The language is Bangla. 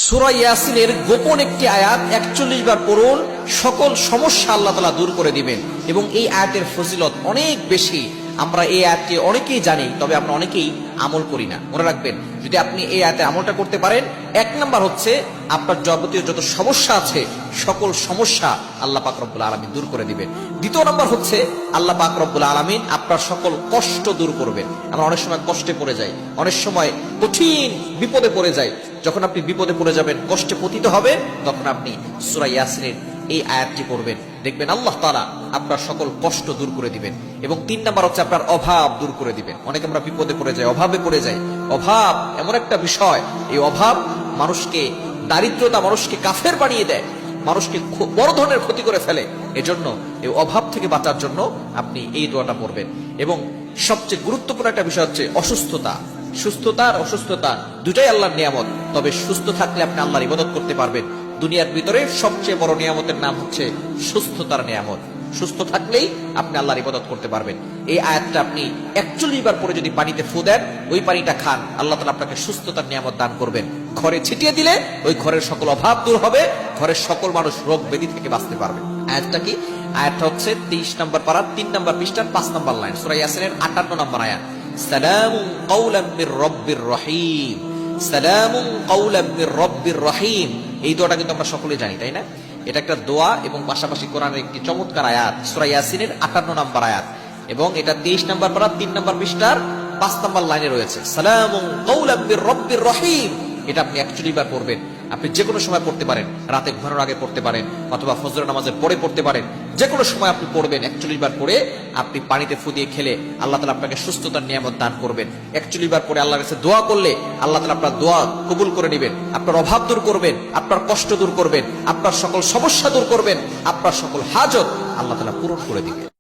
সূরা ইয়াসিনের গোপন একটি আয়াত ৪১ বার পড়ুন, সকল সমস্যা আল্লাহ তাআলা দূর করে দিবেন। এবং এই আয়াতের ফজিলত অনেক বেশি। আমরা এই আয়াতকে অনেকেই জানি, তবে আমরা অনেকেই আমল করি না। মনে রাখবেন, যদি আপনি এই আয়াতে আমলটা করতে পারেন, ১ নাম্বার হচ্ছে আপনার যাবতীয় যত সমস্যা আছে সকল সমস্যা আল্লাহ পাক রব্বুল আলামিন দূর করে দিবেন। ২য় নাম্বার হচ্ছে আল্লাহ পাক রব্বুল আলামিন আপনার সকল কষ্ট দূর করবেন। আমরা অনেক সময় কষ্টে পড়ে যাই, অনেক সময় কঠিন বিপদে পড়ে যাই। যখন আপনি বিপদে পড়ে যাবেন, কষ্টে পতিত হবে, তখন আপনি সূরা ইয়াসিনের এই আয়াতটি পড়বেন, দেখবেন আল্লাহ তাআলা আপনার সকল কষ্ট দূর করে দিবেন। এবং ৩ নাম্বার হচ্ছে আপনার অভাব দূর করে দিবেন। অনেকে আমরা বিপদে পড়ে যাই, অভাবে পড়ে যাই। অভাব এমন একটা বিষয়, এই অভাব মানুষকে, দারিদ্রতা মানুষকে কাফের বানিয়ে দেয়, মানুষকে বড় ধরনের ক্ষতি করে ফেলে। এজন্য এই অভাব থেকে বাঁচার জন্য আপনি এই দোয়াটা পড়বেন। এবং সবচেয়ে গুরুত্বপূর্ণ একটা বিষয় হচ্ছে অসুস্থতা। সুস্থতা আর অসুস্থতা দুটাই আল্লাহর নিয়ামত, তবে সুস্থ থাকলে আপনি আল্লাহর ইবাদত করতে পারবেন। দুনিয়ার ভিতরে সবচেয়ে বড় নিয়ামতের নাম হচ্ছে সুস্থতার নিয়ামত। সুস্থ থাকলেই আপনি আল্লাহর ইবাদত করতে পারবেন। এই আয়াতটা আপনি ৪১ বার পরে যদি পানিতে ফু দেন, ওই পানিটা খান, আল্লাহ তাআলা আপনাকে সুস্থতার নিয়ামত দান করবেন। ঘরে ছিটিয়ে দিলে ওই ঘরের সকল অভাব দূর হবে, ঘরের সকল মানুষ রোগ ব্যাধি থেকে বাঁচতে পারবে। আয়াতটা কি? আয়াতটা হচ্ছে ২৩ নম্বর পারা ৩ নম্বর পৃষ্ঠার ৫ নম্বর লাইন, সূরা ইয়াসিনের ৫৮ নম্বর আয়াত। সালামুন কাওলাম মির রব্বির রহিম, সালামুন কাওলাম মির রব্বির রহিম। এই দোয়াটা কিন্তু আমরা সকলে জানি, তাই না? এটা একটা দোয়া এবং পাশাপাশি কোরআনের একটি চমৎকার আয়াত, সূরা ইয়াসিনের ৫৮ নম্বর আয়াত। এবং এটা ২৩ নম্বর পারা ৩ নম্বর পৃষ্ঠার ৫ নম্বর লাইনে রয়েছে, সালামুন কাওলাম মির রব্বির রহিম। এটা আপনি ৪১ বার পড়বেন। আপনি যে কোনো সময় পড়তে পারেন, রাতে ঘুমানোর আগে পড়তে পারেন, অথবা ফজরের নামাজের পরে পড়তে পারেন। যে কোনো সময় আপনি পড়বেন। ৪১ বার পড়ে আপনি পানিতে ফু দিয়ে খেলে আল্লাহ তাআলা আপনাকে সুস্থতার নিয়ামত দান করবেন। ৪১ বার পরে আল্লাহর কাছে দোয়া করলে আল্লাহ তাআলা আপনার দোয়া কবুল করে নেবেন, আপনার অভাব দূর করবেন, আপনার কষ্ট দূর করবেন, আপনার সকল সমস্যা দূর করবেন, আপনার সকল হাজত আল্লাহ তাআলা পূরণ করে দিবেন।